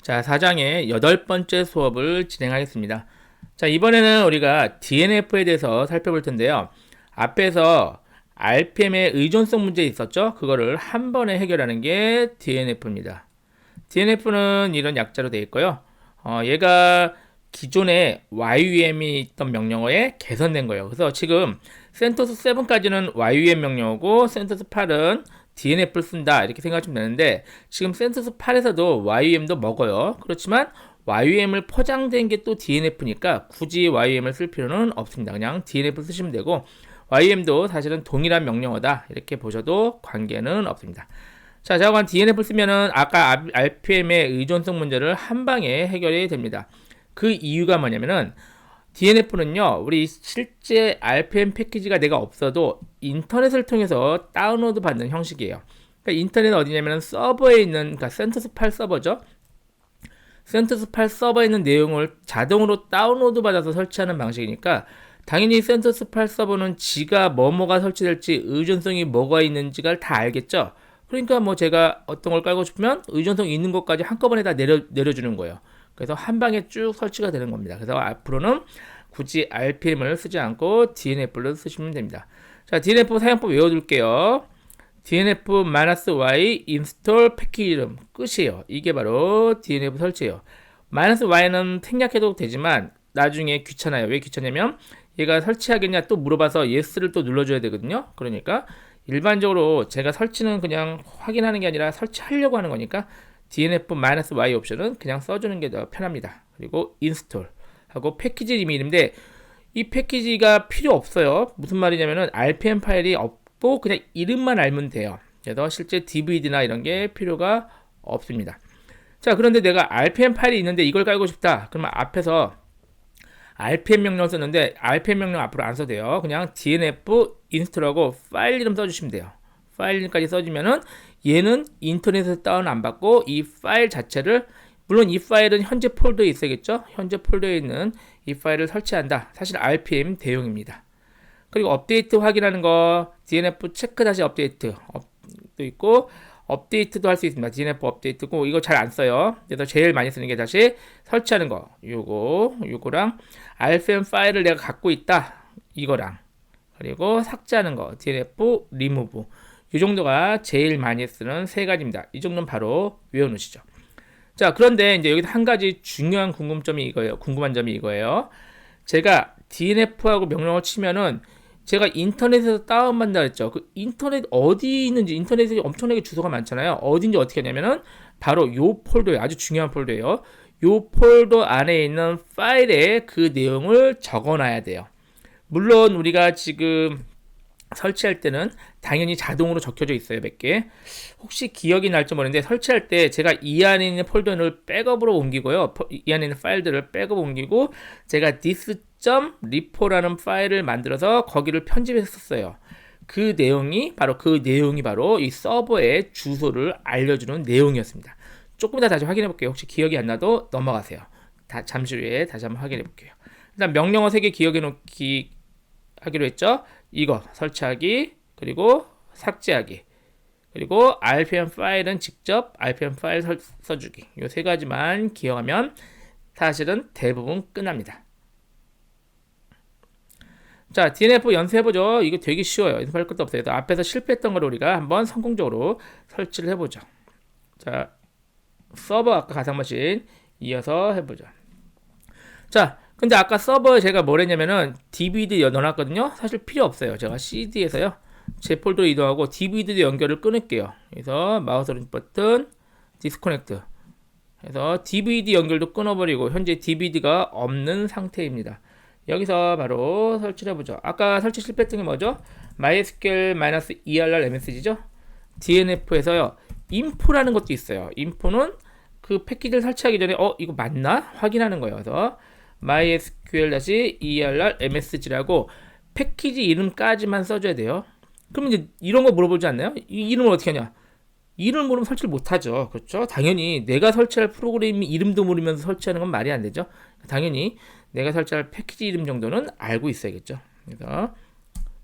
자, 4장의 8번째 수업을 진행하겠습니다. 자, 이번에는 우리가 DNF에 대해서 살펴볼 텐데요. 앞에서 RPM의 의존성 문제 있었죠? 그거를 한 번에 해결하는 게 DNF입니다. DNF는 이런 약자로 되어 있고요. 얘가 기존에 YUM이 있던 명령어에 개선된 거예요. 그래서 지금 센토스 7까지는 YUM 명령어고 센토스 8은 DNF를 쓴다 이렇게 생각하시면 되는데, 지금 센토스 8에서도 YUM도 먹어요. 그렇지만 YUM을 포장된 게 또 DNF니까 굳이 YUM을 쓸 필요는 없습니다. 그냥 DNF 쓰시면 되고, YUM도 사실은 동일한 명령어다 이렇게 보셔도 관계는 없습니다. 자, 자관 DNF를 쓰면은 아까 RPM의 의존성 문제를 한 방에 해결이 됩니다. 그 이유가 뭐냐면은 DNF는요, 우리 실제 RPM 패키지가 내가 없어도 인터넷을 통해서 다운로드 받는 형식이에요. 그러니까 인터넷은 어디냐면 서버에 있는, 그러니까 센토스 8 서버죠. 센토스 8 서버에 있는 내용을 자동으로 다운로드 받아서 설치하는 방식이니까, 당연히 센토스 8 서버는 지가 뭐가 설치될지, 의존성이 뭐가 있는지가 다 알겠죠. 그러니까 뭐 제가 어떤 걸 깔고 싶으면 의존성 있는 것까지 한꺼번에 다 내려주는 거예요. 그래서 한 방에 쭉 설치가 되는 겁니다. 그래서 앞으로는 굳이 RPM을 쓰지 않고 DNF를 쓰시면 됩니다. 자, DNF 사용법 외워둘게요. DNF-y install 패키지 이름 끝이에요. 이게 바로 DNF 설치예요. -y는 생략해도 되지만 나중에 귀찮아요. 왜 귀찮냐면 얘가 설치하겠냐 또 물어봐서 yes를 또 눌러줘야 되거든요. 그러니까 일반적으로 제가 설치는 그냥 확인하는 게 아니라 설치하려고 하는 거니까 DNF-y 옵션은 그냥 써주는 게 더 편합니다. 그리고 install 하고 패키지 이름인데, 이 패키지가 필요 없어요. 무슨 말이냐면은 RPM 파일이 없고 그냥 이름만 알면 돼요. 그래서 실제 DVD나 이런 게 필요가 없습니다. 자, 그런데 내가 RPM 파일이 있는데 이걸 깔고 싶다. 그러면 앞에서 RPM 명령을 썼는데 RPM 명령 앞으로 안 써도 돼요. 그냥 DNF install하고 파일 이름 써주시면 돼요. 파일 이름까지 써주면은 얘는 인터넷에서 다운 안 받고 이 파일 자체를, 물론 이 파일은 현재 폴더에 있어야겠죠. 현재 폴더에 있는 이 파일을 설치한다. 사실 RPM 대용입니다. 그리고 업데이트 확인하는 거 DNF 체크 다시 업데이트 도 있고, 업데이트도 할 수 있습니다. DNF 업데이트고 이거 잘 안 써요. 그래서 제일 많이 쓰는 게 다시 설치하는 거, 요거랑 RPM 파일을 내가 갖고 있다 이거랑, 그리고 삭제하는 거 DNF remove, 이 정도가 제일 많이 쓰는 세 가지입니다. 이 정도는 바로 외워놓으시죠. 자, 그런데 이제 여기서 한 가지 중요한 궁금한 점이 이거예요. 제가 DNF하고 명령을 치면은 제가 인터넷에서 다운받는다 그랬죠. 그 인터넷 어디 있는지, 인터넷에 엄청나게 주소가 많잖아요. 어딘지 어떻게 하냐면은 바로 요 폴더예요. 아주 중요한 폴더예요. 요 폴더 안에 있는 파일에 그 내용을 적어놔야 돼요. 물론 우리가 지금 설치할 때는 당연히 자동으로 적혀져 있어요. 몇 개. 혹시 기억이 날지 모르는데 설치할 때 제가 이 안에 있는 폴더를 백업으로 옮기고요. 이 안에 있는 파일들을 백업 옮기고 제가 this.repo라는 파일을 만들어서 거기를 편집했었어요. 그 내용이 바로 이 서버의 주소를 알려주는 내용이었습니다. 조금 더 다시 확인해 볼게요. 혹시 기억이 안 나도 넘어가세요. 잠시 후에 다시 한번 확인해 볼게요. 일단 명령어 3개 기억해 놓기 하기로 했죠. 이거 설치하기, 그리고 삭제하기, 그리고 RPM 파일은 직접 RPM 파일 써주기, 이 세 가지만 기억하면 사실은 대부분 끝납니다. 자, DNF 연습해보죠. 이거 되게 쉬워요. 연습할 것도 없어요. 앞에서 실패했던 걸 우리가 한번 성공적으로 설치를 해보죠. 자, 서버 아까 가상머신 이어서 해보죠. 자, 근데 아까 서버에 제가 뭘 했냐면은 DVD 넣어놨거든요. 사실 필요 없어요. 제가 CD에서요, 제 폴더로 이동하고 DVD 연결을 끊을게요. 그래서 마우스 오른쪽 버튼 디스커넥트 해서 DVD 연결도 끊어버리고 현재 DVD가 없는 상태입니다. 여기서 바로 설치를 해보죠. 아까 설치 실패했던 게 뭐죠? MySQL-err MSG죠. DNF에서요, info라는 것도 있어요. info는 그 패키지를 설치하기 전에 이거 맞나? 확인하는 거예요. 그래서 MySQL-err MSG라고 패키지 이름까지만 써줘야 돼요. 그럼 이제 이런 거 물어보지 않나요? 이 이름을 어떻게 하냐? 이름을 모르면 설치를 못하죠. 그렇죠? 당연히 내가 설치할 프로그램 이름도 모르면서 설치하는 건 말이 안 되죠. 당연히 내가 설치할 패키지 이름 정도는 알고 있어야겠죠. 그래서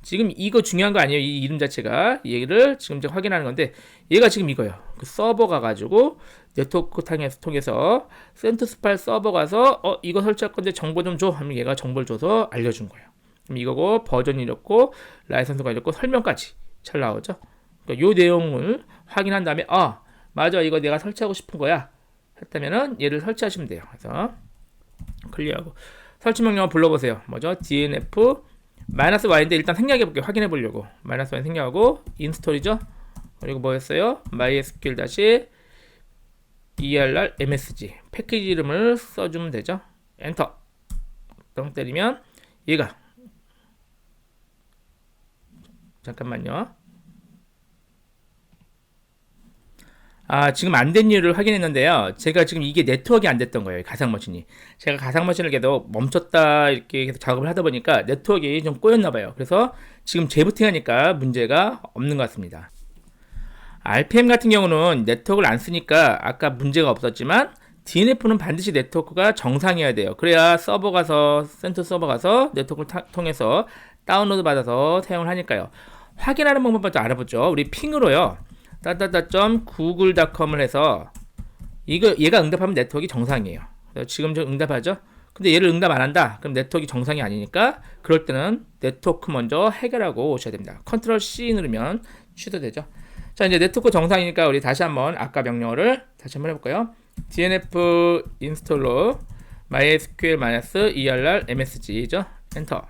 지금 이거 중요한 거 아니에요. 이 이름 자체가 얘를 지금 확인하는 건데 얘가 지금 이거예요. 그 서버 가가지고 네트워크 통해서 센토스 파일 서버 가서 이거 설치할 건데 정보 좀 줘 하면 얘가 정보를 줘서 알려준 거예요. 그럼 이거고 버전이 이렇고 라이선스가 이렇고 설명까지 잘 나오죠. 그러니까 요 내용을 확인한 다음에 맞아 이거 내가 설치하고 싶은 거야 했다면은 얘를 설치하시면 돼요. 그래서 클리어하고 설치 명령어 불러보세요. 뭐죠? dnf -y인데 일단 생략해 볼게요. 확인해 보려고. -y 생략하고 인스톨이죠. 그리고 뭐였어요? mysql -err msg 패키지 이름을 써주면 되죠. 엔터. 똥 때리면 얘가 잠깐만요. 지금 안 된 이유를 확인했는데요. 제가 지금 이게 네트워크가 안 됐던 거예요. 가상머신이. 제가 가상머신을 계속 멈췄다 이렇게 계속 작업을 하다 보니까 네트워크가 좀 꼬였나 봐요. 그래서 지금 재부팅하니까 문제가 없는 것 같습니다. RPM 같은 경우는 네트워크를 안 쓰니까 아까 문제가 없었지만 DNF는 반드시 네트워크가 정상이어야 돼요. 그래야 서버 가서 센터 서버 가서 네트워크를 통해서 다운로드 받아서 사용을 하니까요. 확인하는 방법부터 알아보죠. 우리 핑으로요. google.com을 해서 얘가 응답하면 네트워크가 정상이에요. 지금 저 응답하죠. 근데 얘를 응답 안 한다. 그럼 네트워크가 정상이 아니니까 그럴 때는 네트워크 먼저 해결하고 오셔야 됩니다. 컨트롤 C 누르면 취소되죠. 자, 이제 네트워크 정상이니까 우리 다시 한번 아까 명령어를 다시 한번 해볼까요? dnf install mysql -err msg죠. 엔터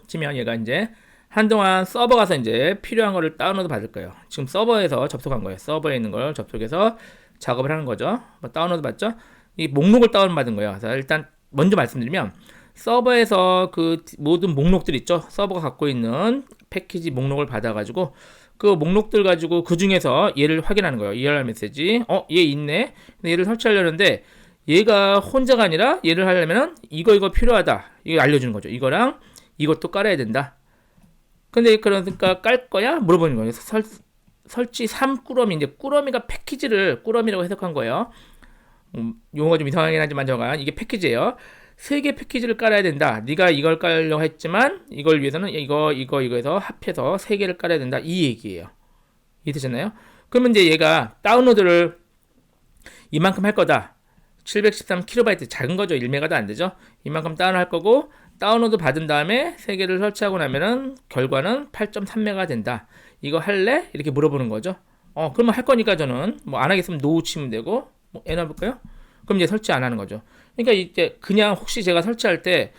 치면 얘가 이제 한동안 서버 가서 이제 필요한 거를 다운로드 받을 거예요. 지금 서버에서 접속한 거예요. 서버에 있는 걸 접속해서 작업을 하는 거죠. 다운로드 받죠. 이 목록을 다운 받은 거예요. 그래서 일단 먼저 말씀드리면 서버에서 그 모든 목록들 있죠. 서버가 갖고 있는 패키지 목록을 받아가지고 그 목록들 가지고 그 중에서 얘를 확인하는 거예요. ERR 메시지. 얘 있네. 근데 얘를 설치하려는데 얘가 혼자가 아니라 얘를 하려면은 이거 필요하다. 이거 알려주는 거죠. 이거랑 이것도 깔아야 된다. 근데 그러니까 깔 거야? 물어보는 거예요. 설치 3꾸러미. 이제 꾸러미가 패키지를 꾸러미라고 해석한 거예요. 용어가 좀 이상하긴 하지만 저간 이게 패키지예요. 3개 패키지를 깔아야 된다. 네가 이걸 깔려고 했지만 이걸 위해서는 이거에서 합해서 3개를 깔아야 된다. 이 얘기예요. 이해되셨나요? 그러면 이제 얘가 다운로드를 이만큼 할 거다. 713KB 작은 거죠. 1메가도 안 되죠. 이만큼 다운할 거고 다운로드 받은 다음에 3개를 설치하고 나면은 결과는 8.3메가 된다. 이거 할래? 이렇게 물어보는 거죠. 그러면 할 거니까 저는 뭐 안 하겠으면 노 치면 되고 N 해볼까요? 그럼 이제 설치 안 하는 거죠. 그러니까 이제 그냥 혹시 제가 설치할 때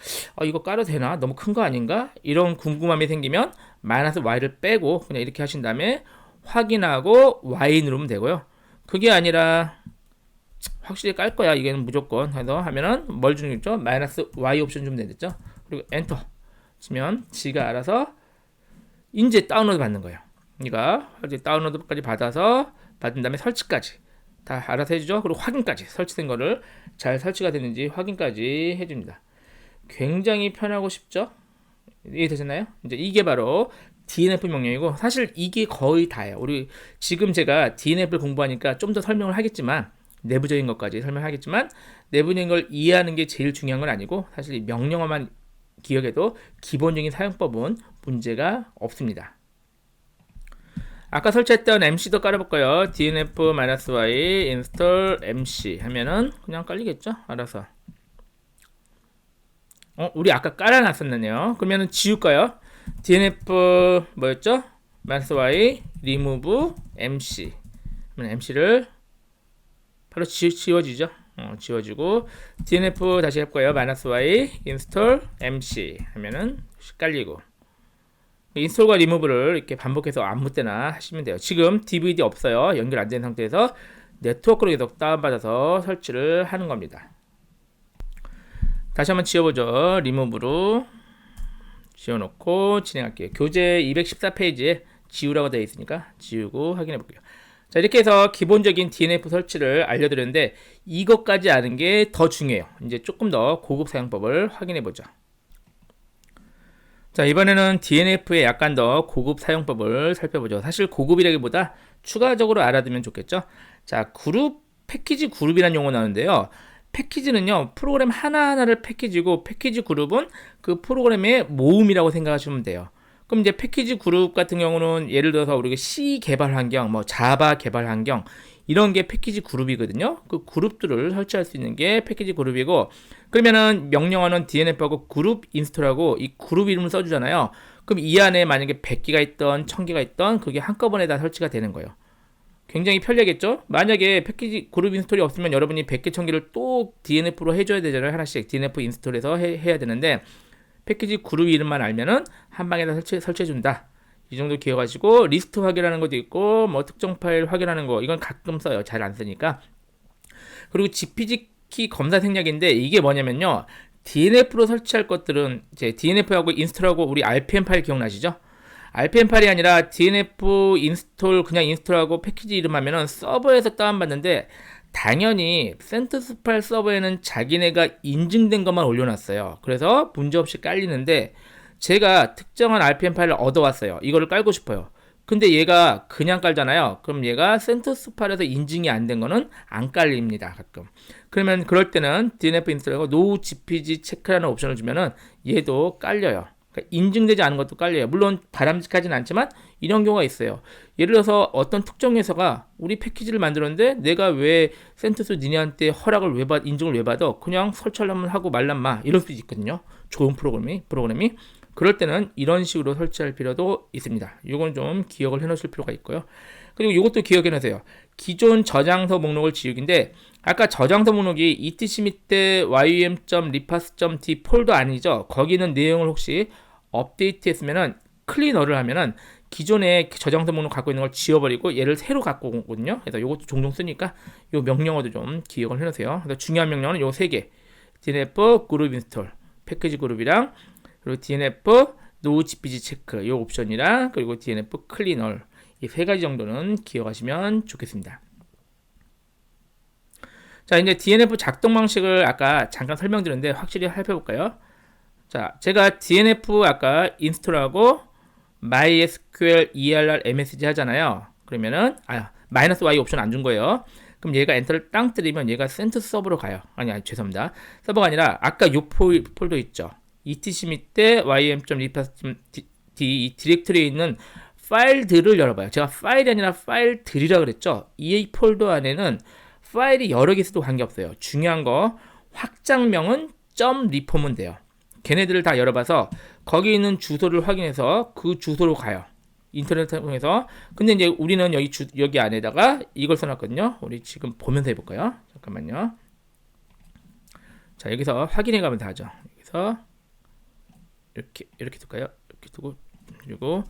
이거 깔아도 되나? 너무 큰 거 아닌가? 이런 궁금함이 생기면 -y를 빼고 그냥 이렇게 하신 다음에 확인하고 y 누르면 되고요. 그게 아니라 확실히 깔 거야. 이게는 무조건 해서 하면은 뭘 주는 거죠? -y 옵션 주면 되겠죠? 그리고 엔터 치면 지가 알아서 이제 다운로드 받는 거예요. 그러니까 이제 다운로드까지 받아서 받은 다음에 설치까지 다 알아서 해주죠. 그리고 확인까지 설치된 거를 잘 설치가 됐는지 확인까지 해줍니다. 굉장히 편하고 쉽죠? 이해되셨나요? 이제 이게 바로 DNF 명령이고 사실 이게 거의 다예요. 우리 지금 제가 DNF를 공부하니까 좀 더 설명을 하겠지만 내부적인 것까지 설명하겠지만 내부적인 걸 이해하는 게 제일 중요한 건 아니고 사실 이 명령어만 기억해도 기본적인 사용법은 문제가 없습니다. 아까 설치했던 MC도 깔아볼까요? dnf-y install mc 하면은 그냥 깔리겠죠? 알아서. 우리 아까 깔아놨었네요. 그러면은 지울까요? dnf 뭐였죠? -y remove mc. 그러면 mc를 바로 지워지죠? 지워지고 dnf 다시 해볼까요? -y install mc 하면은 깔리고. 인스톨과 리무브를 이렇게 반복해서 아무 때나 하시면 돼요. 지금 DVD 없어요. 연결 안 된 상태에서 네트워크로 계속 다운받아서 설치를 하는 겁니다. 다시 한번 지워보죠. 리무브로 지워놓고 진행할게요. 교재 214페이지에 지우라고 되어 있으니까 지우고 확인해 볼게요. 자, 이렇게 해서 기본적인 DNF 설치를 알려드렸는데 이것까지 아는 게 더 중요해요. 이제 조금 더 고급 사용법을 확인해 보죠. 자, 이번에는 DNF의 약간 더 고급 사용법을 살펴보죠. 사실 고급이라기보다 추가적으로 알아두면 좋겠죠. 자, 패키지 그룹이라는 용어 나오는데요. 패키지는요, 프로그램 하나하나를 패키지고 패키지 그룹은 그 프로그램의 모음이라고 생각하시면 돼요. 그럼 이제 패키지 그룹 같은 경우는 예를 들어서 우리가 C 개발 환경, 뭐 자바 개발 환경 이런 게 패키지 그룹이거든요. 그 그룹들을 설치할 수 있는 게 패키지 그룹이고, 그러면은 명령어는 DNF하고 그룹 인스톨하고 이 그룹 이름을 써주잖아요. 그럼 이 안에 만약에 100개가 있던 1000개가 있던 그게 한꺼번에 다 설치가 되는 거예요. 굉장히 편리하겠죠? 만약에 패키지 그룹 인스톨이 없으면 여러분이 100개 1000개를 또 DNF로 해줘야 되잖아요. 하나씩 DNF 인스톨해서 해야 되는데, 패키지 그룹 이름만 알면은 한 방에 다 설치해준다. 이 정도 기억하시고, 리스트 확인하는 것도 있고, 뭐 특정 파일 확인하는 거, 이건 가끔 써요. 잘 안 쓰니까. 그리고 GPG 키 검사 생략인데, 이게 뭐냐면요, DNF로 설치할 것들은 이제 DNF하고 인스톨하고 우리 RPM 파일 기억나시죠? RPM 파일이 아니라 DNF 인스톨 그냥 인스톨하고 패키지 이름 하면은 서버에서 다운받는데, 당연히 센토스 파일 서버에는 자기네가 인증된 것만 올려놨어요. 그래서 문제없이 깔리는데, 제가 특정한 RPM 파일을 얻어왔어요. 이거를 깔고 싶어요. 근데 얘가 그냥 깔잖아요. 그럼 얘가 센토스 파일에서 인증이 안 된 거는 안 깔립니다. 가끔. 그러면 그럴 때는 DNF 인스톨하고 No GPG 체크라는 옵션을 주면은 얘도 깔려요. 그러니까 인증되지 않은 것도 깔려요. 물론 바람직하진 않지만 이런 경우가 있어요. 예를 들어서 어떤 특정 회사가 우리 패키지를 만들었는데 내가 왜 센토스 니네한테 허락을 왜 받, 인증을 왜 받아? 그냥 설치하려면 하고 말란마 이럴 수 있거든요. 좋은 프로그램이. 그럴 때는 이런 식으로 설치할 필요도 있습니다. 이건 좀 기억을 해 놓으실 필요가 있고요. 그리고 이것도 기억해 놓으세요. 기존 저장소 목록을 지우기인데, 아까 저장소 목록이 etc 밑에 yum.repass.d 폴더 아니죠? 거기는 내용을 혹시 업데이트 했으면은 클리너를 하면은 기존에 저장소 목록 갖고 있는 걸 지워버리고 얘를 새로 갖고 오거든요. 그래서 이것도 종종 쓰니까 이 명령어도 좀 기억을 해 놓으세요. 그래서 중요한 명령어는 요 세 개. DNF 그룹 인스톨, 패키지 그룹이랑, 그리고 DNF No GPG 체크 이 옵션이랑, 그리고 DNF 클리너, 이 세 가지 정도는 기억하시면 좋겠습니다. 자, 이제 DNF 작동 방식을 아까 잠깐 설명드렸는데 확실히 살펴볼까요? 자, 제가 DNF 아까 인스톨하고 MySQL ERR MSG 하잖아요. 그러면은 -y 옵션 안 준 거예요. 그럼 얘가 엔터를 땅 때리면 얘가 센토스 서버로 가요. 아니 죄송합니다. 서버가 아니라 아까 요 폴더 있죠. etc 밑에 ym.repass.d 이 디렉터리에 있는 파일들을 열어봐요. 제가 파일이 아니라 파일들이라 그랬죠. 이 폴더 안에는 파일이 여러 개 있어도 관계없어요. 중요한 거 확장명은 .reform은 돼요. 걔네들을 다 열어봐서 거기 있는 주소를 확인해서 그 주소로 가요. 인터넷을 통해서. 근데 이제 우리는 여기 안에다가 이걸 써놨거든요. 우리 지금 보면서 해볼까요? 잠깐만요. 자, 여기서 확인해 가면 다 하죠. 여기서 이렇게 둘까요? 이렇게 두고, 그리고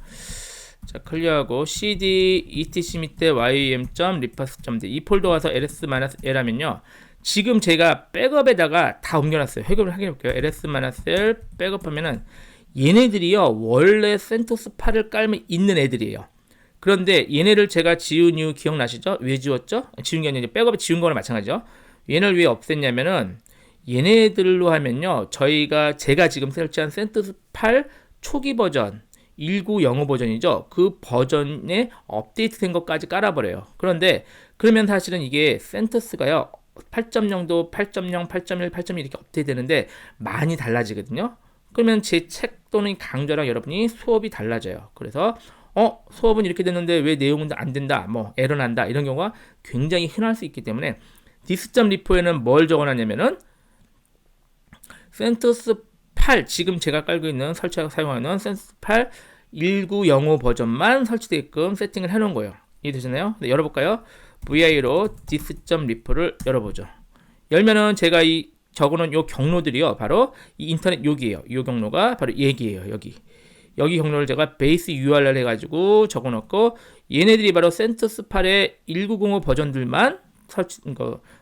자, 클리어하고 cd etc 밑에 ym.repass.d 이 폴더 와서 ls-l 하면요, 지금 제가 백업에다가 다 옮겨놨어요. 회급을 확인해 볼게요. ls-l 백업하면은 얘네들이요 원래 센토스 파일을 깔면 있는 애들이에요. 그런데 얘네를 제가 지운 이유 기억나시죠? 왜 지웠죠? 지운 게 아니라 백업에 지운 거랑 마찬가지죠. 얘네를 왜 없앴냐면은, 얘네들로 하면요 제가 지금 설치한 센토스 파일 초기 버전 1905 버전이죠. 그 버전에 업데이트된 것까지 깔아버려요. 그러면 사실은 이게 센토스가요 8.0도 8.0, 8.1, 8.1 이렇게 업데이트 되는데 많이 달라지거든요. 그러면 제 책 또는 강좌랑 여러분이 수업이 달라져요. 그래서 수업은 이렇게 됐는데 왜 내용은 안 된다, 뭐 에러 난다, 이런 경우가 굉장히 흔할 수 있기 때문에 this.repo에는 뭘 적어놨냐면은 센토스 8, 지금 제가 깔고 있는 설치하고 사용하는 센토스 8 1905 버전만 설치되게끔 세팅을 해놓은 거예요. 이해되시나요? 네, 열어볼까요? vi로 this.repo를 열어보죠. 열면은 제가 이 적어놓은 요 경로들이요 바로 이 인터넷 여기에요. 이 경로가 바로 얘기예요. 여기 경로를 제가 베이스 URL 해가지고 적어놓고, 얘네들이 바로 센토스 8의 1905 버전들만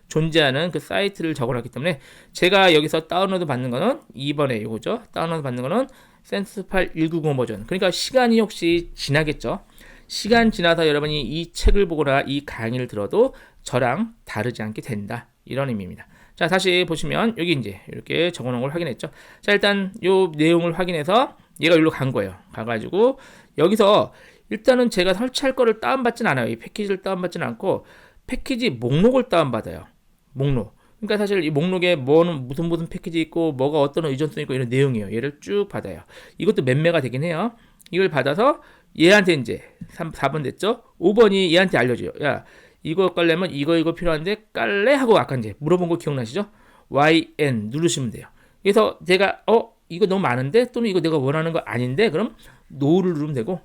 존재하는 그 사이트를 적어놨기 때문에, 제가 여기서 다운로드 받는 거는 이번에 이거죠. 다운로드 받는 거는 센토스 8 1905 버전. 그러니까 시간이 혹시 지나겠죠. 시간 지나서 여러분이 이 책을 보거나 이 강의를 들어도 저랑 다르지 않게 된다, 이런 의미입니다. 자, 다시 보시면 여기 이제 이렇게 적어놓은 걸 확인했죠. 자, 일단 요 내용을 확인해서 얘가 여기로 간 거예요. 가가지고 여기서 일단은 제가 설치할 거를 다운받진 않아요. 이 패키지를 다운받진 않고 패키지 목록을 다운받아요. 목록. 그러니까 사실 이 목록에 무슨 패키지 있고 뭐가 어떤 의존성 있고 이런 내용이에요. 얘를 쭉 받아요. 이것도 몇 메가 되긴 해요. 이걸 받아서 얘한테 이제 4번 됐죠? 5번이 얘한테 알려줘요. 야, 이거 깔려면 이거 필요한데 깔래? 하고 아까 이제 물어본 거 기억나시죠? YN 누르시면 돼요. 그래서 제가 이거 너무 많은데 또는 이거 내가 원하는 거 아닌데 그럼 NO를 누르면 되고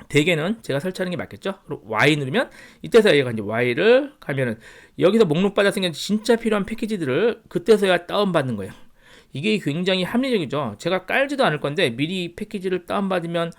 대개는 제가 설치하는 게 맞겠죠? 그리고 Y 누르면 이때서야 얘가 이제 Y를 가면은 여기서 목록 받았으니까 진짜 필요한 패키지들을 그때서야 다운받는 거예요. 이게 굉장히 합리적이죠. 제가 깔지도 않을 건데 미리 패키지를 다운받은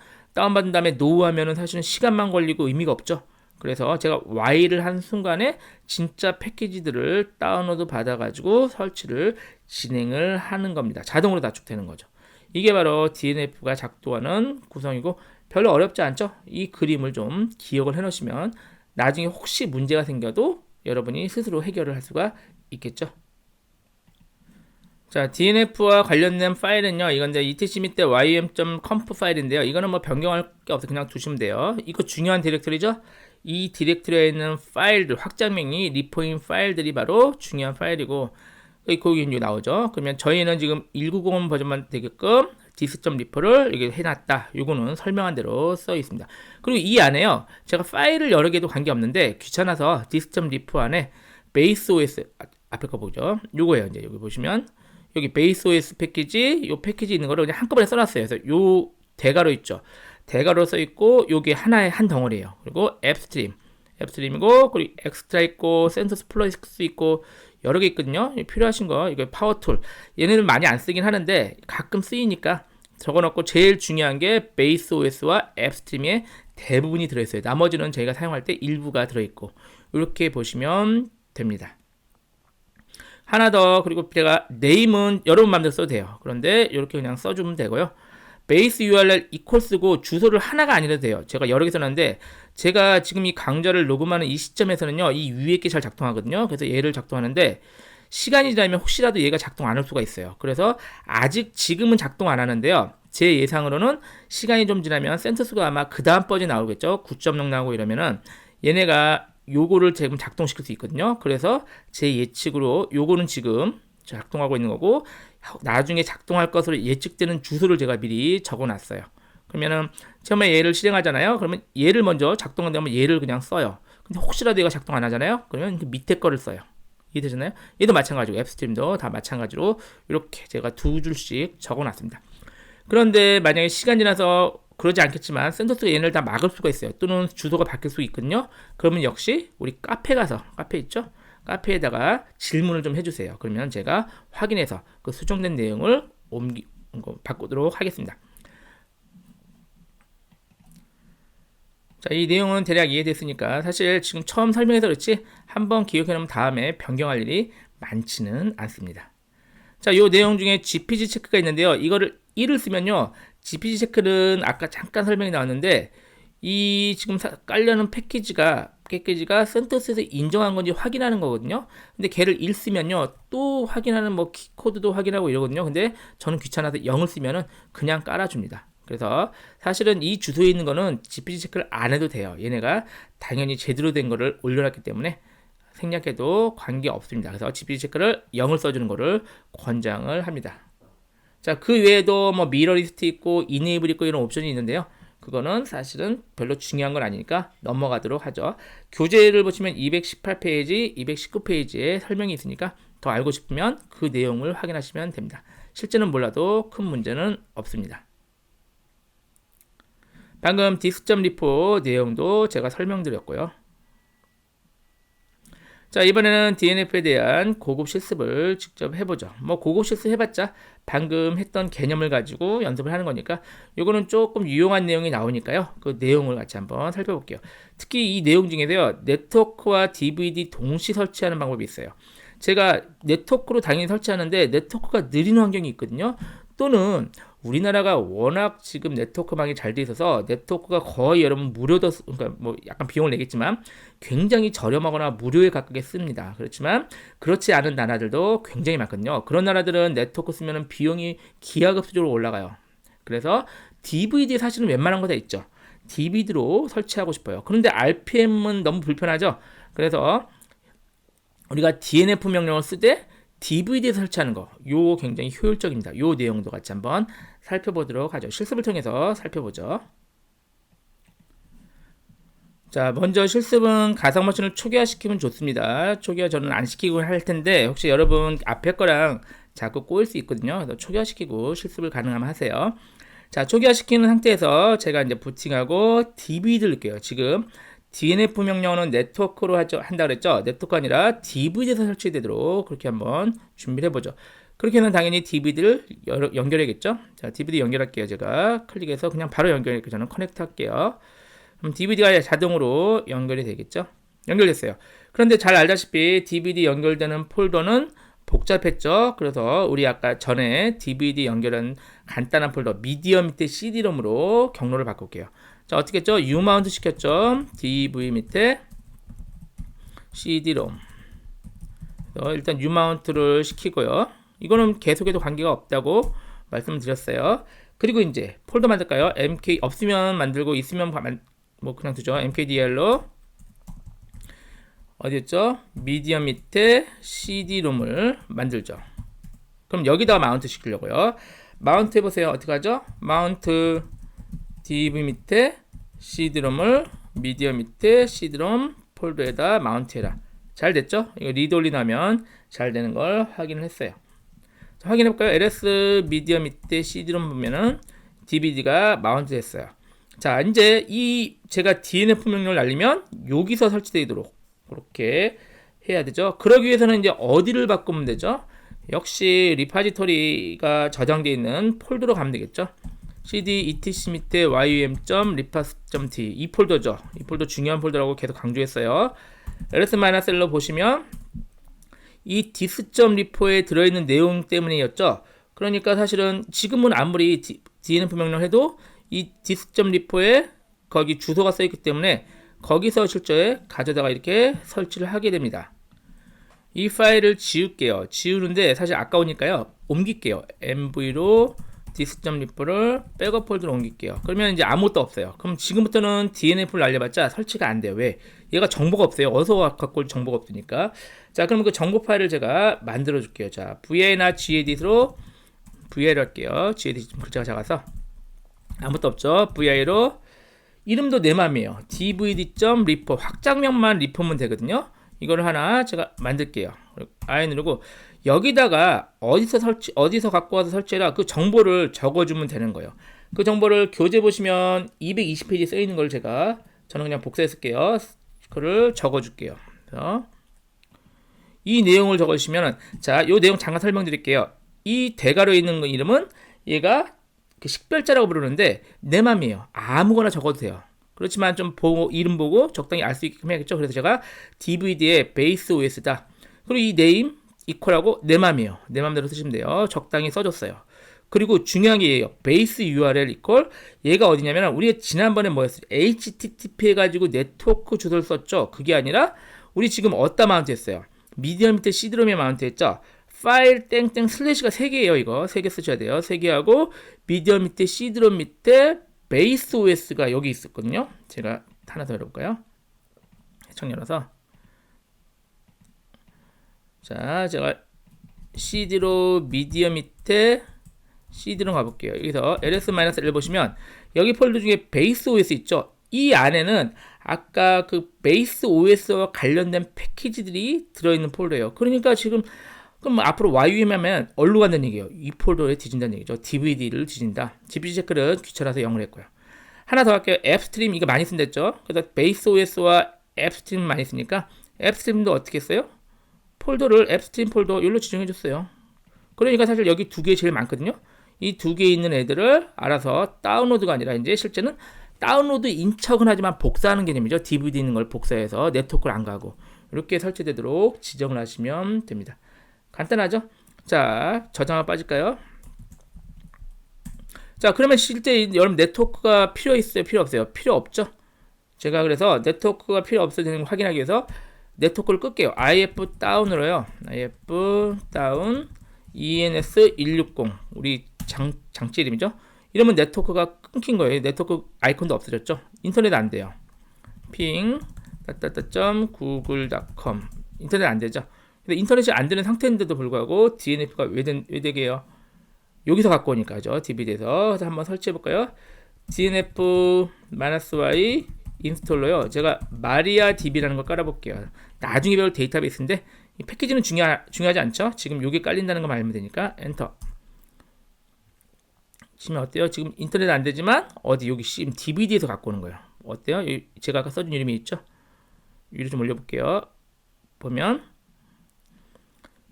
다음에 노우하면은 사실은 시간만 걸리고 의미가 없죠. 그래서 제가 Y를 한 순간에 진짜 패키지들을 다운로드 받아가지고 설치를 진행을 하는 겁니다. 자동으로 답축되는 거죠. 이게 바로 DNF가 작동하는 구성이고 별로 어렵지 않죠? 이 그림을 좀 기억을 해 놓으시면 나중에 혹시 문제가 생겨도 여러분이 스스로 해결을 할 수가 있겠죠. 자, DNF와 관련된 파일은요, 이건 이제 etc 밑에 ym.conf 파일인데요. 이거는 뭐 변경할 게 없어 그냥 두시면 돼요. 이거 중요한 디렉터리죠? 이 디렉터리에 있는 파일들, 확장명이 리포인 파일들이 바로 중요한 파일이고, 거기 이제 나오죠. 그러면 저희는 지금 1990 버전만 되게끔 dis.repo를 여기 해놨다. 요거는 설명한 대로 써 있습니다. 그리고 이 안에요, 제가 파일을 여러 개도 관계없는데 귀찮아서 dis.repo 안에 baseOS 앞에 거 보죠. 요거예요. 이제 여기 보시면 여기 baseOS 패키지, 요 패키지 있는 거를 그냥 한꺼번에 써놨어요. 그래서 요 대괄호 있죠. 대괄호 써 있고 요게 하나의 한 덩어리예요. 그리고 앱스트림이고 그리고 엑스트라 있고 센서스 플러스 있고 여러 개 있거든요. 필요하신 거 이거 파워툴 얘네들 많이 안 쓰긴 하는데 가끔 쓰이니까 적어놓고 제일 중요한 게 베이스 OS와 앱스트림의 대부분이 들어있어요. 나머지는 저희가 사용할 때 일부가 들어있고 이렇게 보시면 됩니다. 하나 더, 그리고 제가 네임은 여러분 마음대로 써도 돼요. 그런데 이렇게 그냥 써주면 되고요. 베이스 URL 이퀄스고 주소를 하나가 아니라도 돼요. 제가 여러 개 써놨는데 제가 지금 이 강좌를 녹음하는 이 시점에서는요, 이 위에 게 잘 작동하거든요. 그래서 얘를 작동하는데 시간이 지나면 혹시라도 얘가 작동 안 할 수가 있어요. 그래서 아직 지금은 작동 안 하는데요. 제 예상으로는 시간이 좀 지나면 센터스가 아마 그 다음 버전이 나오겠죠. 9.0 나오고 이러면은 얘네가 요거를 지금 작동시킬 수 있거든요. 그래서 제 예측으로 요거는 지금 작동하고 있는 거고 나중에 작동할 것으로 예측되는 주소를 제가 미리 적어놨어요. 그러면은 처음에 얘를 실행하잖아요. 그러면 얘를 먼저 작동한다면 얘를 그냥 써요. 근데 혹시라도 얘가 작동 안 하잖아요. 그러면 그 밑에 거를 써요. 이해되잖아요? 얘도 마찬가지고 앱스트림도 다 마찬가지로 이렇게 제가 두 줄씩 적어놨습니다. 그런데 만약에 시간 지나서 그러지 않겠지만 센터스가 얘네를 다 막을 수가 있어요. 또는 주소가 바뀔 수 있거든요. 그러면 역시 우리 카페 가서, 카페 있죠? 카페에다가 질문을 좀 해주세요. 그러면 제가 확인해서 그 수정된 내용을 바꾸도록 하겠습니다. 자, 이 내용은 대략 이해됐으니까 사실 지금 처음 설명해서 그렇지 한번 기억해놓으면 다음에 변경할 일이 많지는 않습니다. 자, 이 내용 중에 GPG 체크가 있는데요. 이거를 1을 쓰면요, GPG 체크는 아까 잠깐 설명이 나왔는데 이 지금 깔려는 패키지가 센터스에서 인정한 건지 확인하는 거거든요. 근데 걔를 1 쓰면요, 또 확인하는 뭐 키코드도 확인하고 이러거든요. 근데 저는 귀찮아서 0을 쓰면은 그냥 깔아줍니다. 그래서 사실은 이 주소에 있는 거는 GPG 체크를 안 해도 돼요. 얘네가 당연히 제대로 된 거를 올려놨기 때문에 생략해도 관계 없습니다. 그래서 GPG 체크를 0을 써주는 거를 권장을 합니다. 자, 그 외에도 뭐 미러 리스트 있고 이네이블 있고 이런 옵션이 있는데요. 그거는 사실은 별로 중요한 건 아니니까 넘어가도록 하죠. 교재를 보시면 218페이지, 219페이지에 설명이 있으니까 더 알고 싶으면 그 내용을 확인하시면 됩니다. 실제는 몰라도 큰 문제는 없습니다. 방금 dis.repo 내용도 제가 설명드렸고요. 자, 이번에는 DNF에 대한 고급 실습을 직접 해보죠. 뭐 고급 실습 해봤자 방금 했던 개념을 가지고 연습을 하는 거니까 이거는 조금 유용한 내용이 나오니까요. 그 내용을 같이 한번 살펴볼게요. 특히 이 내용 중에서요, 네트워크와 DVD 동시 설치하는 방법이 있어요. 제가 네트워크로 당연히 설치하는데 네트워크가 느린 환경이 있거든요. 또는 우리나라가 워낙 지금 네트워크망이 잘 돼 있어서 네트워크가 거의 여러분 그러니까 뭐 약간 비용을 내겠지만 굉장히 저렴하거나 무료에 가깝게 씁니다. 그렇지만 그렇지 않은 나라들도 굉장히 많거든요. 그런 나라들은 네트워크 쓰면 비용이 기하급수적으로 올라가요. 그래서 DVD 사실은 웬만한 거 다 있죠. DVD로 설치하고 싶어요. 그런데 RPM은 너무 불편하죠. 그래서 우리가 DNF 명령을 쓰되 DVD 설치하는 거, 요 굉장히 효율적입니다. 요 내용도 같이 한번 살펴보도록 하죠. 실습을 통해서 살펴보죠. 자, 먼저 실습은 가상머신을 초기화시키면 좋습니다. 초기화 저는 안 시키고 할 텐데 혹시 여러분 앞에 거랑 자꾸 꼬일 수 있거든요. 그래서 초기화시키고 실습을 가능하면 하세요. 자, 초기화시키는 상태에서 제가 이제 부팅하고 DVD를 넣을게요. 지금 DNF 명령어는 네트워크로 한다 그랬죠? 네트워크가 아니라 DVD에서 설치되도록 그렇게 한번 준비를 해보죠. 그렇게는 당연히 DVD를 연결해야겠죠? 자, DVD 연결할게요. 제가 클릭해서 그냥 바로 연결할게요. 저는 커넥트 할게요. 그럼 DVD가 자동으로 연결이 되겠죠? 연결됐어요. 그런데 잘 알다시피 DVD 연결되는 폴더는 복잡했죠? 그래서 우리 아까 전에 DVD 연결한 간단한 폴더 미디어 밑에 CD롬으로 경로를 바꿀게요. 자, 어떻게 했죠? U마운트 시켰죠? DV 밑에 CD롬. 일단 U마운트를 시키고요. 이거는 계속해도 관계가 없다고 말씀드렸어요. 그리고 이제 폴더 만들까요? MK 없으면 만들고 있으면 뭐 그냥 두죠. mkdir로 어디였죠? 미디어 밑에 CD롬을 만들죠. 그럼 여기다가 마운트 시키려고요. 마운트 해보세요. 어떻게 하죠? 마운트 DV 밑에 CD롬을 미디어 밑에 CD롬 폴더에다 마운트해라. 잘 됐죠? 이거 리드 올리나면 잘 되는 걸 확인을 했어요. 자, 확인해볼까요? ls 미디어 밑에 CD롬 보면은 DVD가 마운트 됐어요. 자, 이제 이 제가 DNF 명령을 날리면 여기서 설치되도록 그렇게 해야 되죠. 그러기 위해서는 이제 어디를 바꾸면 되죠? 역시 리파지토리가 저장되어 있는 폴더로 가면 되겠죠. cd etc 밑에 yum.repas.t 이 폴더죠. 이 폴더 중요한 폴더라고 계속 강조했어요. ls-l로 보시면 이 dis.repo에 들어있는 내용 때문이었죠. 그러니까 사실은 지금은 아무리 DNF 명령 해도 이 dis.repo에 거기 주소가 써있기 때문에 거기서 실제 가져다가 이렇게 설치를 하게 됩니다. 이 파일을 지울게요. 지우는데 사실 아까우니까요. 옮길게요. mv로 dis.repo를 백업 폴더로 옮길게요. 그러면 이제 아무것도 없어요. 그럼 지금부터는 DNF를 날려봤자 설치가 안 돼요. 왜? 얘가 정보가 없어요. 어디서 갖고 올 정보가 없으니까. 자, 그럼 그 정보 파일을 제가 만들어 줄게요. 자, VA나 gedit로 VA를 할게요. gedit 좀 글자가 작아서 아무것도 없죠. VI로 이름도 내 맘이에요. dvd.repo 확장명만 리포면 되거든요. 이걸 하나 제가 만들게요. I 누르고 여기다가 어디서 갖고 와서 설치해라 그 정보를 적어주면 되는 거예요. 그 정보를 교재 보시면 220페이지 써 있는 걸 저는 그냥 복사했을게요. 그를 적어줄게요. 그래서 이 내용을 적어주시면은 자, 이 내용 잠깐 설명드릴게요. 이 대괄호에 있는 이름은 얘가 그 식별자라고 부르는데 내 맘이에요. 아무거나 적어도 돼요. 그렇지만 좀 이름 보고 적당히 알 수 있게끔 해야겠죠. 그래서 제가 DVD의 베이스 OS다. 그리고 이 네임 이퀄하고 내 맘이에요. 내 맘대로 쓰시면 돼요. 적당히 써줬어요. 그리고 중요한 게 얘예요. 베이스 URL 이퀄 얘가 어디냐면 우리가 지난번에 뭐였어요? HTTP 해가지고 네트워크 주소를 썼죠. 그게 아니라 우리 지금 어디다 마운트 했어요? 미디어 밑에 CD롬에 마운트 했죠. 파일 땡땡 슬래시가 3개예요. 이거 3개 쓰셔야 돼요. 3개 하고 미디어 밑에 CD롬 밑에 베이스 OS가 여기 있었거든요. 제가 하나 더 열어볼까요? 해청 열어서 자, 제가 CD로 미디어 밑에 CD로 가볼게요. 여기서 ls-l 보시면 여기 폴더 중에 베이스 OS 있죠. 이 안에는 아까 그 베이스 OS와 관련된 패키지들이 들어있는 폴더예요. 그러니까 지금 그럼 앞으로 YUM 하면 어디로 간다는 얘기예요? 이 폴더에 뒤진다는 얘기죠. DVD를 뒤진다. GPT 체크는 귀찮아서 영어로 했고요. 하나 더 할게요. 앱스트림 이거 많이 쓴댔죠. 그래서 베이스 OS와 앱스트림 많이 쓰니까 앱스트림도 어떻게 했어요? 폴더를 앱스트림 폴더 여기로 지정해 줬어요. 그러니까 사실 여기 두 개 제일 많거든요. 이 두 개 있는 애들을 알아서 다운로드가 아니라 이제 실제는 다운로드인 척은 하지만 복사하는 개념이죠. DVD 있는 걸 복사해서 네트워크를 안 가고 이렇게 설치되도록 지정을 하시면 됩니다. 간단하죠? 자, 저장하고 빠질까요? 자, 그러면 실제 여러분 네트워크가 필요 있어요? 필요 없어요? 필요 없죠? 제가 그래서 네트워크가 필요 없어야 되는 걸 확인하기 위해서 네트워크를 끌게요. if 다운으로요. if 다운 ens160 우리 장치 이름이죠. 이러면 네트워크가 끊긴 거예요. 네트워크 아이콘도 없어졌죠. 인터넷 안 돼요. ping google.com 인터넷 안 되죠. 근데 인터넷이 안 되는 상태인데도 불구하고 DNF가 왜 되게요? 여기서 갖고 오니까죠. DVD에서. 그래서 한번 설치해 볼까요? DNF-Y 인스톨러요. 제가 마리아 DB라는 걸 깔아볼게요. 나중에 배울 데이터베이스인데 이 패키지는 중요하지 않죠? 지금 요게 깔린다는 것만 알면 되니까 엔터 치면 어때요? 지금 인터넷 안 되지만 어디 여기 지금 DVD에서 갖고 오는 거예요. 어때요? 제가 아까 써준 이름이 있죠? 위로 좀 올려볼게요. 보면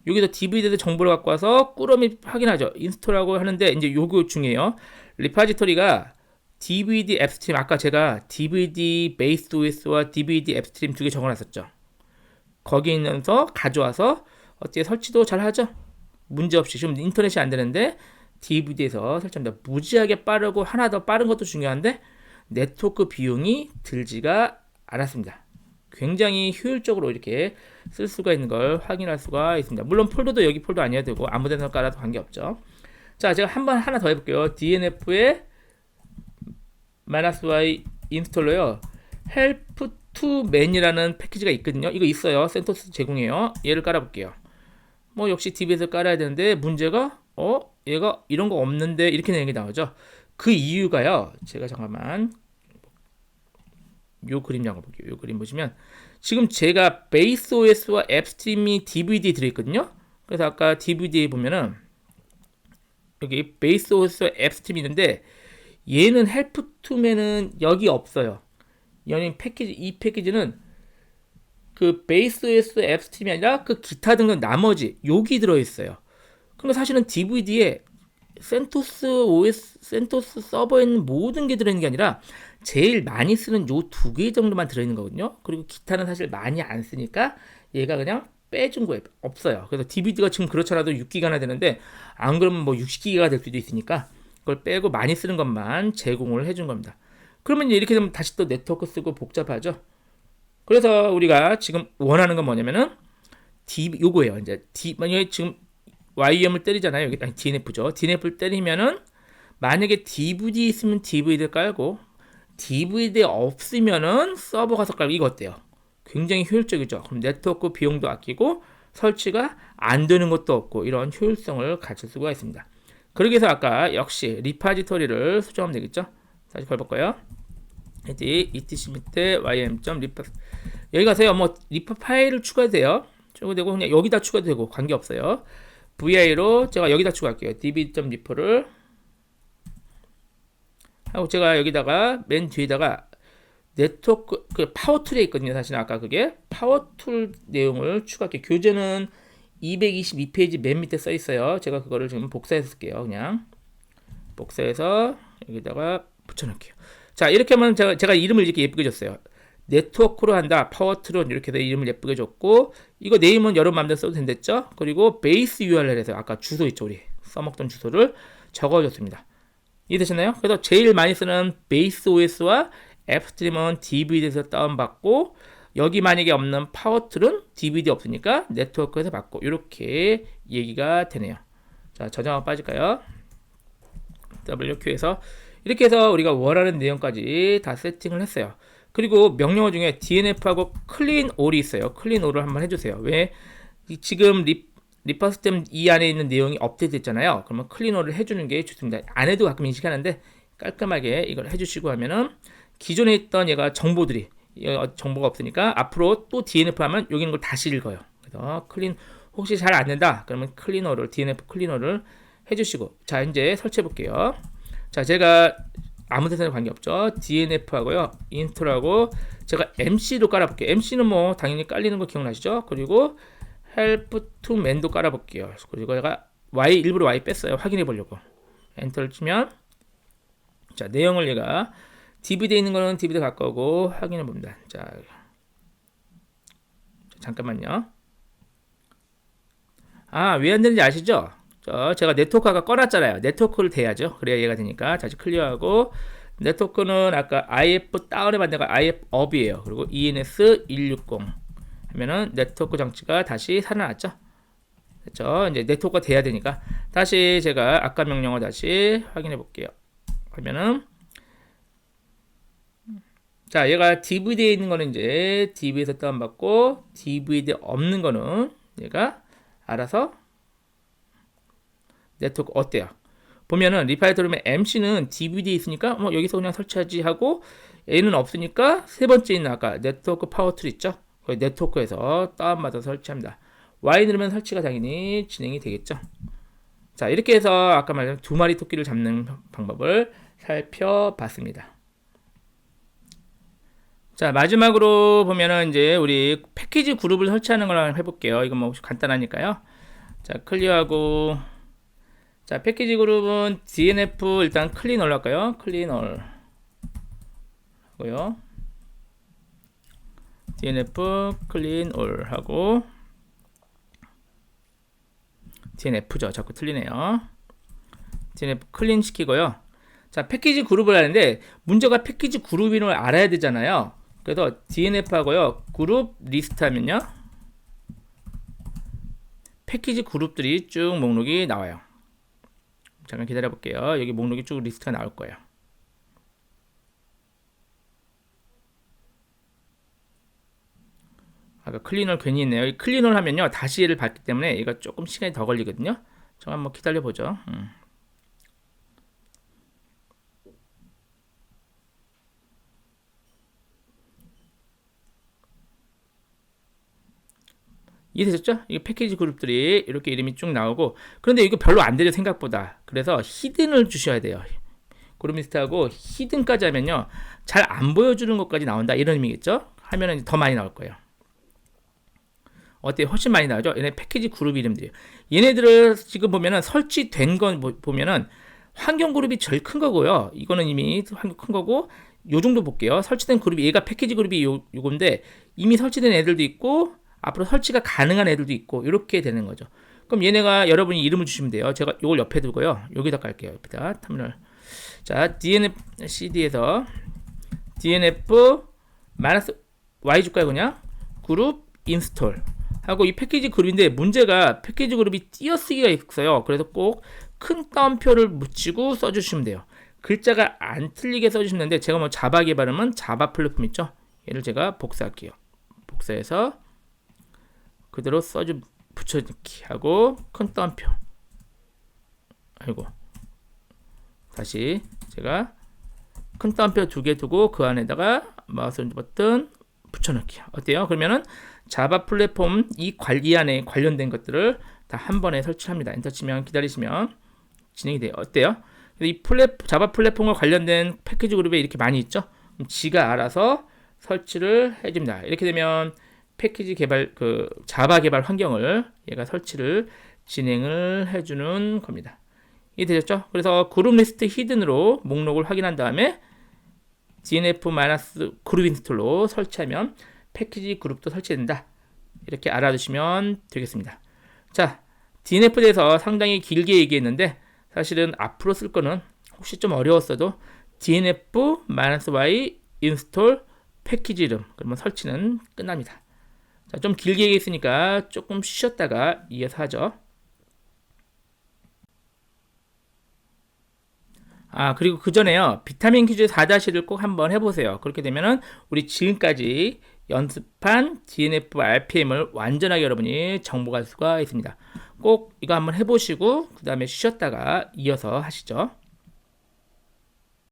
여기서 DVD에서 정보를 갖고 와서 꾸러미 확인하죠. 인스톨하고 하는데 이제 요거 중에요. 리파지토리가 DVD 앱스트림 아까 제가 DVD 베이스 OS와 DVD 앱스트림 두 개 적어놨었죠. 거기 있면서 가져와서 어떻게 설치도 잘 하죠. 문제없이 지금 인터넷이 안 되는데 DVD에서 설치합니다. 무지하게 빠르고 하나 더 빠른 것도 중요한데 네트워크 비용이 들지가 않았습니다. 굉장히 효율적으로 이렇게 쓸 수가 있는 걸 확인할 수가 있습니다. 물론 폴더도 여기 폴더 아니어야 되고 아무 데나 깔아도 관계없죠. 자, 제가 한번 하나 더 해볼게요. DNF의 -y 인스톨러요. help to man이라는 패키지가 있거든요. 이거 있어요. 센토스 제공해요. 얘를 깔아볼게요. 뭐 역시 DB에서 깔아야 되는데 문제가 얘가 이런 거 없는데 이렇게 내용이 나오죠. 그 이유가요. 제가 잠깐만 요 그림 잡아볼게요. 요 그림 보시면 지금 제가 베이스 OS와 앱스트림이 DVD 들어있거든요. 그래서 아까 DVD에 보면은 여기 베이스 OS와 앱스트림이 있는데 얘는 헬프 투맨은 여기 없어요. 이 패키지는 그 베이스 OS 앱스트림이 아니라 그 기타 등등 나머지 여기 들어있어요. 그러니까 사실은 DVD에 센토스 OS, 센토스 서버에 있는 모든 게 들어있는 게 아니라 제일 많이 쓰는 요 두 개 정도만 들어있는 거거든요. 그리고 기타는 사실 많이 안 쓰니까 얘가 그냥 빼준 거예요. 없어요. 그래서 DVD가 지금 그렇잖아도 6기가나 되는데 안 그러면 뭐 60기가가 될 수도 있으니까 그걸 빼고 많이 쓰는 것만 제공을 해준 겁니다. 그러면 이렇게 되면 다시 또 네트워크 쓰고 복잡하죠. 그래서 우리가 지금 원하는 건 뭐냐면은 요거예요. 이제 만약에 지금 YM을 때리잖아요. 여기 DNF죠. DNF를 때리면은 만약에 DVD 있으면 DVD를 깔고 DVD 없으면은 서버 가서 깔고 이거 어때요? 굉장히 효율적이죠. 그럼 네트워크 비용도 아끼고 설치가 안 되는 것도 없고 이런 효율성을 갖출 수가 있습니다. 그러기 위해서 아까 역시 리파지토리를 수정하면 되겠죠. 다시 걸볼까요? etc 밑에 ym.리파 여기 가세요. 뭐 리파 파일을 추가돼요. 추가되고 그냥 여기다 추가되고 관계없어요. vi로 제가 여기다 추가할게요. db.refer를 하고 제가 여기다가 맨 뒤에다가 네트워크 그 파워툴에 있거든요. 사실 아까 그게 파워툴 내용을 추가할게요. 교재는 222페이지 맨 밑에 써 있어요. 제가 그거를 지금 복사해서 쓸게요. 그냥 복사해서 여기다가 붙여놓을게요. 자, 이렇게 하면 제가 이름을 이렇게 예쁘게 줬어요. 네트워크로 한다. 파워툴은 이렇게 해서 이름을 예쁘게 줬고 이거 네임은 여러 마음대로 써도 된댔죠. 그리고 베이스 URL에서 아까 주소 있죠. 우리 써먹던 주소를 적어줬습니다. 이해되셨나요? 그래서 제일 많이 쓰는 베이스 OS와 앱스트림은 DVD에서 다운받고 여기 만약에 없는 파워툴은 DVD 없으니까 네트워크에서 받고 이렇게 얘기가 되네요. 자, 저장 한번 빠질까요? WQ에서 이렇게 해서 우리가 원하는 내용까지 다 세팅을 했어요. 그리고 명령어 중에 DNF하고 클린 올이 있어요. 클린 올을 한번 해주세요. 왜? 지금 리퍼스템 이 안에 있는 내용이 업데이트 됐잖아요. 그러면 클린 올을 해주는 게 좋습니다. 안 해도 가끔 인식하는데 깔끔하게 이걸 해주시고 하면은 기존에 있던 얘가 정보들이 정보가 없으니까 앞으로 또 DNF 하면 여기 있는 걸 다시 읽어요. 그래서 혹시 잘 안 된다 그러면 클리너를 DNF 클리너를 해주시고 자 이제 설치해 볼게요. 자 제가 아무 데서나 관계없죠. DNF하고요 인스톨하고 제가 MC도 깔아볼게요. MC는 뭐 당연히 깔리는 거 기억나시죠? 그리고 help to man도 깔아볼게요. 그리고 제가 일부러 Y 뺐어요. 확인해 보려고 엔터를 치면 자 내용을 얘가 DVD에 있는 거는 DVD 갖고 오고 확인해 봅니다. 자, 잠깐만요. 왜 안 되는지 아시죠? 제가 네트워크 아까 꺼놨잖아요. 네트워크를 대야죠. 그래야 얘가 되니까. 다시 클리어하고 네트워크는 아까 IF 다운에 만든 거 IF 업이에요. 그리고 ENS160 하면은 네트워크 장치가 다시 살아났죠. 됐죠? 이제 네트워크가 돼야 되니까 다시 제가 아까 명령어 다시 확인해 볼게요. 하면은 자, 얘가 DVD에 있는 거는 이제 DVD에서 다운받고 DVD 없는 거는 얘가 알아서 네트워크 어때요? 보면은 리파이터룸의 MC는 DVD에 있으니까 여기서 그냥 설치하지 하고 A는 없으니까 세 번째 있는 아까 네트워크 파워 툴 있죠? 거기 네트워크에서 다운받아서 설치합니다. Y 누르면 설치가 당연히 진행이 되겠죠. 자, 이렇게 해서 아까 말한 두 마리 토끼를 잡는 방법을 살펴봤습니다. 자, 마지막으로 보면은 이제 우리 패키지 그룹을 설치하는 걸 해볼게요. 이거 뭐 간단하니까요. 자, 클리어하고, 자, 패키지 그룹은 DNF 일단 클린얼 할까요? 클린얼 하고요. DNF 클린얼 하고, DNF죠. 자꾸 틀리네요. DNF 클린 시키고요. 자, 패키지 그룹을 하는데 문제가 패키지 그룹 이름을 알아야 되잖아요. 그래서 DNF 하고요. 그룹 리스트 하면요. 패키지 그룹들이 쭉 목록이 나와요. 잠깐 기다려 볼게요. 여기 목록이 쭉 리스트가 나올 거예요. 아까 클리널 괜히 있네요. 이 클리널 하면요. 다시 얘를 밟기 때문에 얘가 조금 시간이 더 걸리거든요. 저 한번 기다려 보죠. 이해되셨죠? 이 패키지 그룹들이 이렇게 이름이 쭉 나오고, 그런데 이거 별로 안 되죠, 생각보다. 그래서 히든을 주셔야 돼요. 그룹 리스트하고 히든까지 하면요, 잘 안 보여주는 것까지 나온다, 이런 의미겠죠? 하면은 더 많이 나올 거예요. 어때요? 훨씬 많이 나오죠? 얘네 패키지 그룹 이름들이에요. 얘네들을 지금 보면은 설치된 건 보면은 환경 그룹이 제일 큰 거고요. 이거는 이미 환경 큰 거고, 요 정도 볼게요. 설치된 그룹이, 얘가 패키지 그룹이 요건데, 이미 설치된 애들도 있고, 앞으로 설치가 가능한 애들도 있고 이렇게 되는 거죠. 그럼 얘네가 여러분이 이름을 주시면 돼요. 제가 이걸 옆에 두고요. 여기다 깔게요. 옆에다 터미널. 자, DNF CD에서 DNF -Y 줄까요, 그냥? 그룹 인스톨 하고, 이 패키지 그룹인데 문제가 패키지 그룹이 띄어쓰기가 있어요. 그래서 꼭 큰 따옴표를 붙이고 써주시면 돼요. 글자가 안 틀리게 써주시면 되는데, 제가 뭐 자바 개발하면 자바 플랫폼 있죠? 얘를 제가 복사할게요. 복사해서 그대로 붙여넣기 하고, 큰 따옴표. 아이고. 다시 제가 큰 따옴표 2개 두고 그 안에다가 마우스 버튼 붙여넣기. 어때요? 그러면은 자바 플랫폼 이 안에 관련된 것들을 다 한 번에 설치합니다. 엔터 치면, 기다리시면 진행이 돼요. 어때요? 이 자바 플랫폼과 관련된 패키지 그룹에 이렇게 많이 있죠? 그럼 지가 알아서 설치를 해줍니다. 이렇게 되면 패키지 개발, 자바 개발 환경을 얘가 설치를 진행을 해주는 겁니다. 이해되셨죠? 그래서 그룹 리스트 히든으로 목록을 확인한 다음에 DNF- 그룹 인스톨로 설치하면 패키지 그룹도 설치된다. 이렇게 알아두시면 되겠습니다. 자, DNF에 대해서 상당히 길게 얘기했는데, 사실은 앞으로 쓸 거는 혹시 좀 어려웠어도 DNF-Y 인스톨 패키지 이름, 그러면 설치는 끝납니다. 자, 좀 길게 얘기했으니까 조금 쉬었다가 이어서 하죠. 그리고 그 전에요, 비타민 퀴즈 4-1을 꼭 한번 해보세요. 그렇게 되면은 우리 지금까지 연습한 DNF RPM을 완전하게 여러분이 정복할 수가 있습니다. 꼭 이거 한번 해보시고 그 다음에 쉬었다가 이어서 하시죠.